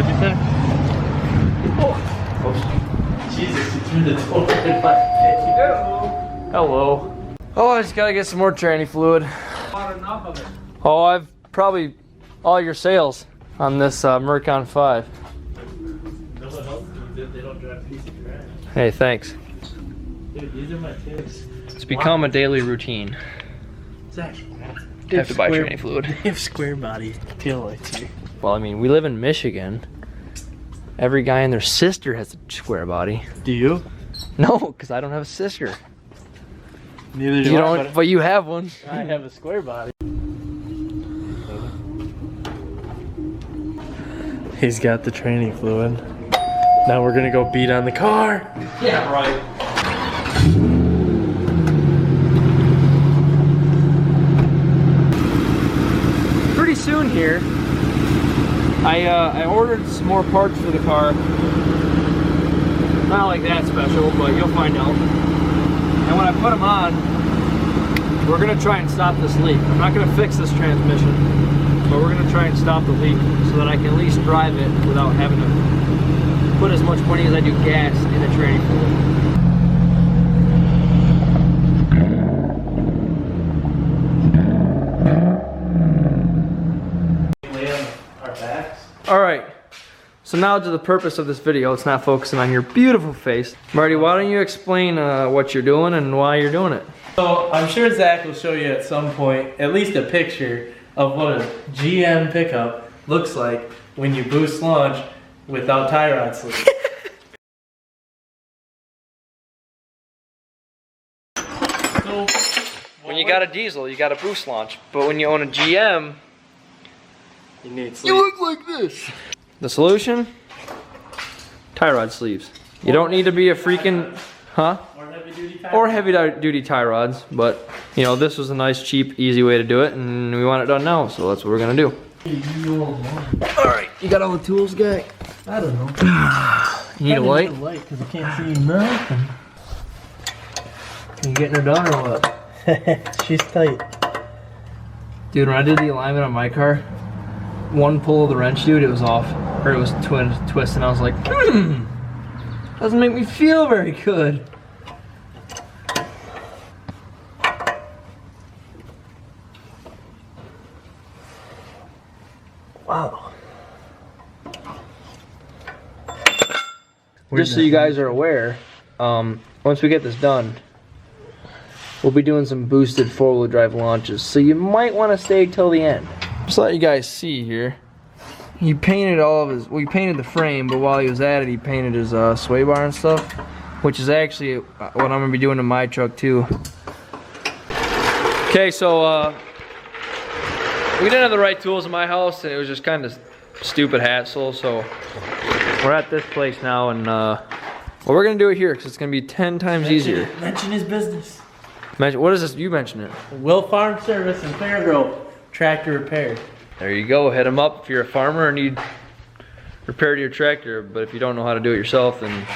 What'd you say? Oh, Jesus, you threw the door in my face. Hello. Oh, I just gotta get some more tranny fluid. Not enough of it. Oh, I've probably all your sales on this Mercon 5. No one else, they don't drive a piece of trash. Hey, thanks. Dude, these are my tips. It's become a daily routine. Zach, Have to buy tranny fluid. They have square body tail lights here. Well, I mean, we live in Michigan. Every guy and their sister has a square body. Do you? No, because I don't have a sister. Neither do You I, don't, but you have one. I have a square body. He's got the tranny fluid. Now we're gonna go beat on the car. Yeah, right. Pretty soon here, I ordered some more parts for the car. Not like that special, but you'll find out. And when I put them on, we're gonna try and stop this leak. I'm not gonna fix this transmission, but we're gonna try and stop the leak so that I can at least drive it without having to put as much money as I do gas in the tranny fluid. All right, so now to the purpose of this video. It's not focusing on your beautiful face. Marty, why don't you explain what you're doing and why you're doing it? So I'm sure Zach will show you at some point, at least a picture of what a GM pickup looks like when you boost launch without tie rod sleeve. So, When you got a diesel, you got a boost launch, but when you own a GM, you need sleeves. you look like this. The solution? Tie rod sleeves. You don't need to be a freaking, huh? Or heavy duty tie rods, but you know, this was a nice, cheap, easy way to do it, and we want it done now, so that's what we're gonna do. Alright, you got all the tools, guy? I don't know. You need a light? Because I can't see nothing. You getting her done or what? She's tight. Dude, when I did the alignment on my car, one pull of the wrench, dude, it was off. Or it was twist, and I was like, doesn't make me feel very good. Wow. Just so you guys are aware, once we get this done, we'll be doing some boosted four-wheel drive launches, so you might want to stay till the end. Just to let you guys see here, he painted all of his, well, he painted the frame, but while he was at it, he painted his sway bar and stuff, which is actually what I'm going to be doing to my truck too. Okay, so we didn't have the right tools in my house, and it was just kind of stupid hassle, so we're at this place now, and well, we're going to do it here, because it's going to be 10 times easier. Mention his business. What is this? You mentioned it. Will Farm Service in Fairgrove. Tractor repair. There you go. Hit them up if you're a farmer and need repair to your tractor. But if you don't know how to do it yourself, then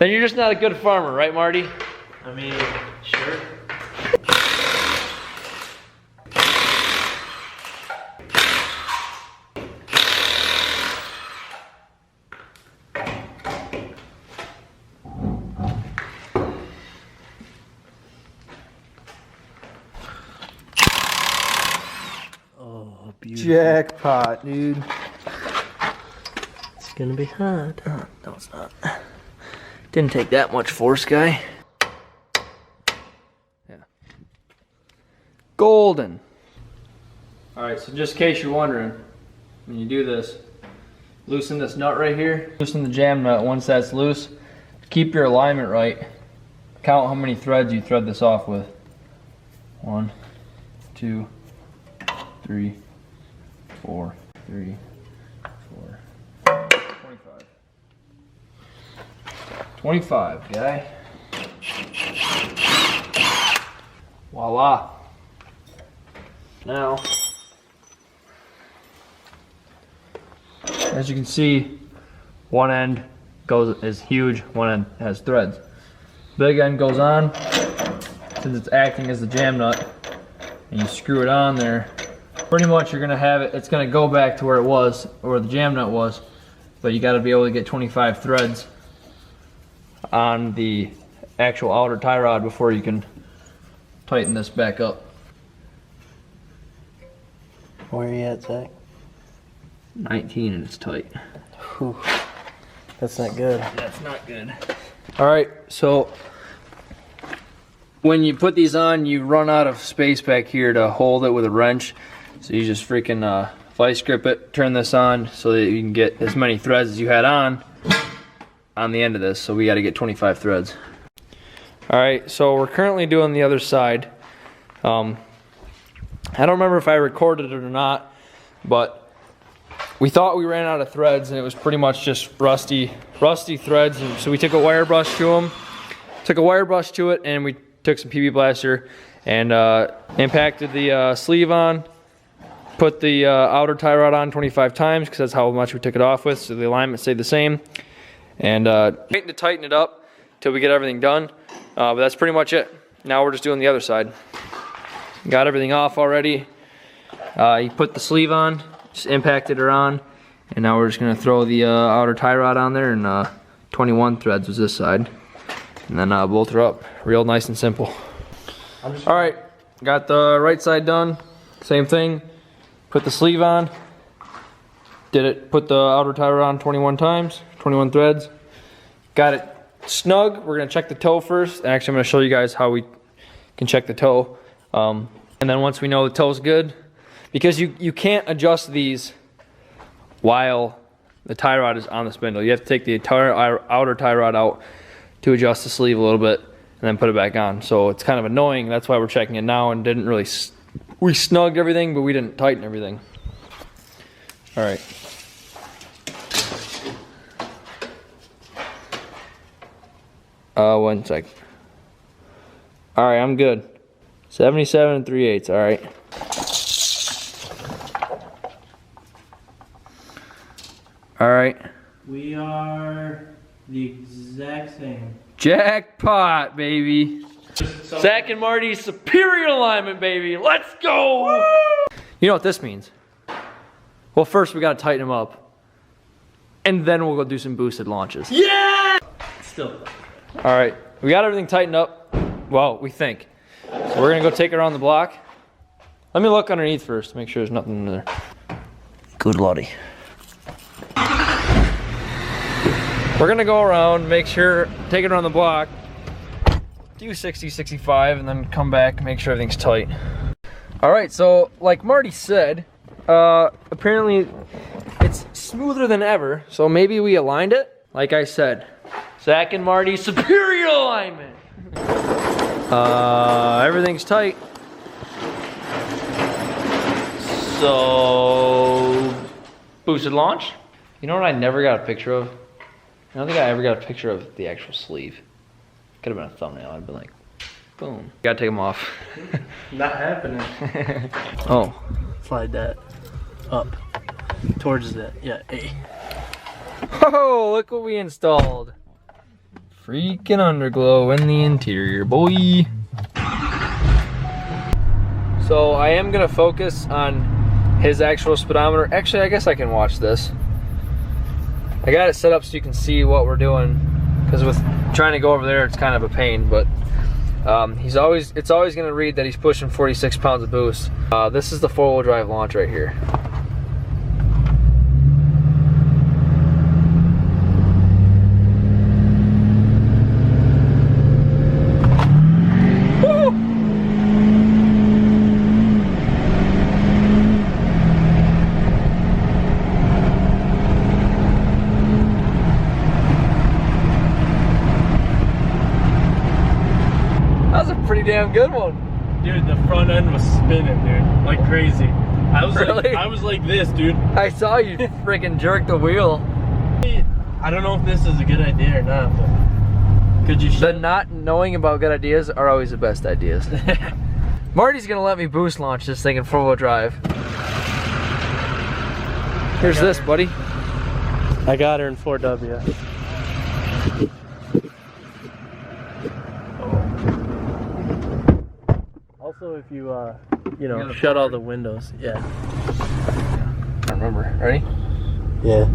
you're just not a good farmer, right, Marty? I mean, sure. Jackpot, dude. It's gonna be hot. No, it's not. Didn't take that much force, guy. Yeah. Golden. Alright, so just in case you're wondering, when you do this, loosen this nut right here. Loosen the jam nut once that's loose. Keep your alignment right. Count how many threads you thread this off with. 1, 2, 3, 4, 3, 4, 25. 25, guy. Voila. Now, as you can see, one end is huge, one end has threads. Big end goes on, since it's acting as the jam nut, and you screw it on there. Pretty much you're gonna have it, it's gonna go back to where it was, or where the jam nut was, but you got to be able to get 25 threads on the actual outer tie rod before you can tighten this back up. Where are you at, Zach? 19 and it's tight. Whew. That's not good. That's not good. All right, so when you put these on, you run out of space back here to hold it with a wrench. So you just freaking vice grip it, turn this on so that you can get as many threads as you had on the end of this. So we got to get 25 threads. All right, so we're currently doing the other side. I don't remember if I recorded it or not, but we thought we ran out of threads and it was pretty much just rusty threads. And so we took a wire brush to them, and we took some PB Blaster and impacted the sleeve on, put the outer tie rod on 25 times because that's how much we took it off with, so the alignment stayed the same. And waiting to tighten it up till we get everything done. But that's pretty much it. Now we're just doing the other side. Got everything off already. You put the sleeve on, just impacted her on, and now we're just gonna throw the outer tie rod on there, and 21 threads was this side, and then bolt her up. Real nice and simple. All right, got the right side done. Same thing. Put the sleeve on. Put the outer tie rod on 21 times, 21 threads. Got it snug. We're gonna check the toe first. And actually, I'm gonna show you guys how we can check the toe. And then once we know the toe's good, because you can't adjust these while the tie rod is on the spindle. You have to take the entire outer tie rod out to adjust the sleeve a little bit and then put it back on. So it's kind of annoying. That's why we're checking it now, and didn't really, we snugged everything, but we didn't tighten everything. All right. One sec. All right, I'm good. 77 3/8, all right. All right. We are the exact same. Jackpot, baby. Zach and Marty's superior alignment, baby. Let's go. Woo! You know what this means? Well, first we gotta tighten them up, and then we'll go do some boosted launches. Yeah! Still. All right, we got everything tightened up. Well, we think. So we're gonna go take it around the block. Let me look underneath first to make sure there's nothing in there. Good lordy. We're gonna go around, make sure, take it around the block, do 60, 65, and then come back, make sure everything's tight. All right, so like Marty said, apparently it's smoother than ever, so maybe we aligned it. Like I said, Zach and Marty's superior alignment. Everything's tight. So, boosted launch. You know what I never got a picture of? I don't think I ever got a picture of the actual sleeve. Could have been a thumbnail. I'd been like, boom. Gotta take them off. Not happening. Oh. Slide that up towards that. Yeah, A. Oh, look what we installed. Freaking underglow in the interior, boy. So I am gonna focus on his actual speedometer. Actually, I guess I can watch this. I got it set up so you can see what we're doing, because with trying to go over there, it's kind of a pain, but it's always gonna read that he's pushing 46 pounds of boost. This is the 4-wheel drive launch right here. Pretty damn good one. Dude, the front end was spinning, dude, like crazy. I was really? I was like this, dude. I saw you freaking jerk the wheel. I don't know if this is a good idea or not, but could you? The not knowing about good ideas are always the best ideas. Marty's gonna let me boost launch this thing in 4-wheel drive. Here's this, buddy. I got her in 4W. Also, if you, you know, shut all the windows, yeah. I remember. Ready? Yeah.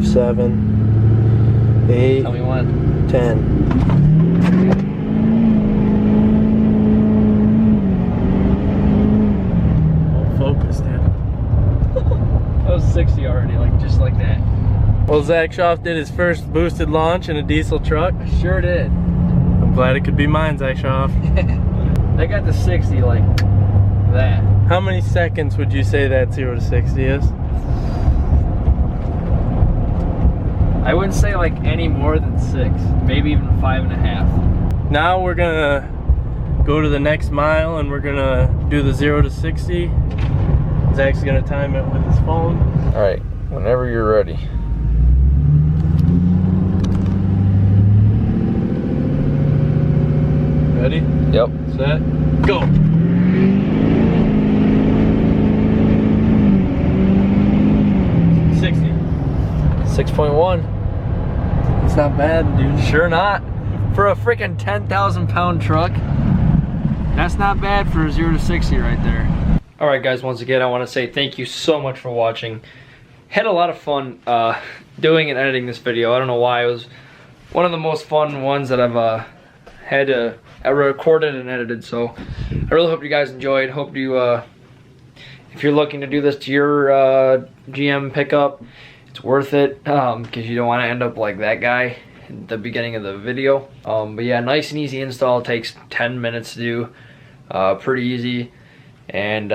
5, 7, 8, Tell me when. 10. Focus, dude. That was 60 already, like just like that. Well, Zach Schaff did his first boosted launch in a diesel truck. I sure did. I'm glad it could be mine, Zach Schaff. I got to 60 like that. How many seconds would you say that 0 to 60 is? I wouldn't say like any more than 6, maybe even 5.5. Now we're gonna go to the next mile and we're gonna do the 0 to 60. Zach's gonna time it with his phone. All right, whenever you're ready. Ready? Yep. Set, go. $60. 6.1. It's not bad, dude. Sure not. For a freaking 10,000 pound truck, that's not bad for a 0 to 60 right there. All right, guys, once again, I want to say thank you so much for watching. Had a lot of fun doing and editing this video. I don't know why. It was one of the most fun ones that I've had to recorded and edited. So I really hope you guys enjoyed. Hope you, if you're looking to do this to your GM pickup, it's worth it, because you don't want to end up like that guy at the beginning of the video. But yeah, nice and easy install. It takes 10 minutes to do. Pretty easy. And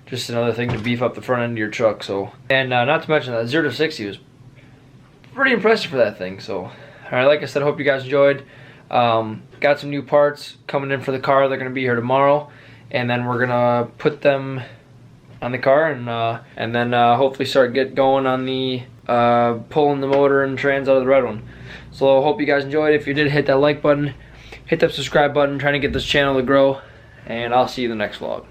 just another thing to beef up the front end of your truck. So, and not to mention that 0 to 60 was pretty impressive for that thing. So, all right, like I said, I hope you guys enjoyed. Got some new parts coming in for the car. They're gonna be here tomorrow, and then we're gonna put them on the car, and then hopefully start going on the pulling the motor and trans out of the red one. So I hope you guys enjoyed. If you did, hit that like button, hit that subscribe button, trying to get this channel to grow, and I'll see you in the next vlog.